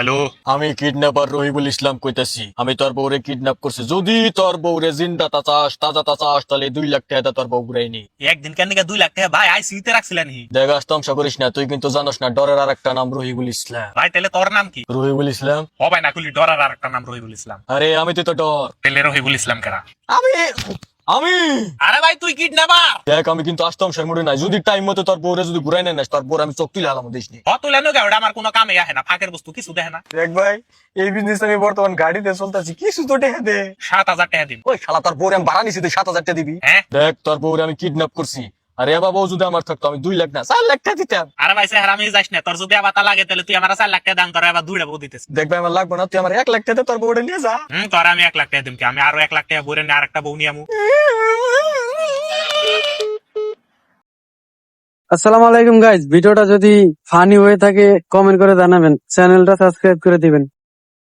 Hello. আমি kidnapper Rahibul ইসলাম কইতাছি। আমি তোর বউরে কিডন্যাপ করছি। যদি তোর বউরে জিন্দা চাস তাজা চাস তাহলে 2 লাখ টাকা তোর বউ ঘুরাইনি। একদিন কেন 2 লাখ টাকা ভাই আইসিইউতে রাখছিলেন হি? দেখ আস্তংসা করিস না, তুই কিন্তু জানোস না ডরের আর একটা নাম রহিবুল ইসলাম। ভাই তাহলে তোর নাম কি? রহিবুল ইসলাম? ও ভাই নাকুলি ডরার আর একটা নাম রহিবুল ইসলাম। আরে আমি তো ডর। তাহলে রহিবুল ইসলাম কারা? আমি আমি আরে ভাই তুই কিডন্যাপার। দেখ আমি কিন্তু আস্তংসার মুড়ে নাই। যদি টাইম মতো তোর বউরে যদি ঘুরাই নেস তোর বউর আমি চোখ তুলে আলাম দিস নি। ও তুলেন ওটা আমার কোনো কামে আহে না, ফাঁকের বস্তু কিছু দেখে না। দেখ ভাই, এই বিজনেস আমি বর্তমান গাড়িতে চলতেছি, কিছু তো টাকা দে। 7,000 টাকা দিন। ওই শালা তোর বউরে আমি ভাড়া নিছি, তুই 7,000 টাকা দিবি? হ্যাঁ দেখ তোর বউরে আমি কিডন্যাপ করছি। আরে বাবা যদি আমার থাকতো আমি 2 লাখ না 4 লাখ টাকা দিতাম। আরে ভাই স্যার আমি যাইস না, তোর যদি আবার তা লাগে তাহলে তুই আমার 4 লাখ টাকা দাম, তোর আবার দুইটা বউ দিতেছ। দেখ ভাই আমার লাগবে না, তুই আমার 1 লাখ টাকা দে, তোর বউরে নিয়ে যা। তোর আমি 1 লাখ টাকা দিম কি? আমি আরো 1 লাখ টাকা বইরে নিয়ে আরেকটা বউ নিয়ে আমু। আসসালামু আলাইকুম গাইজ, ভিডিওটা যদি ফানি হয়ে থাকে কমেন্ট করে জানাবেন, চ্যানেলটা সাবস্ক্রাইব করে দিবেন।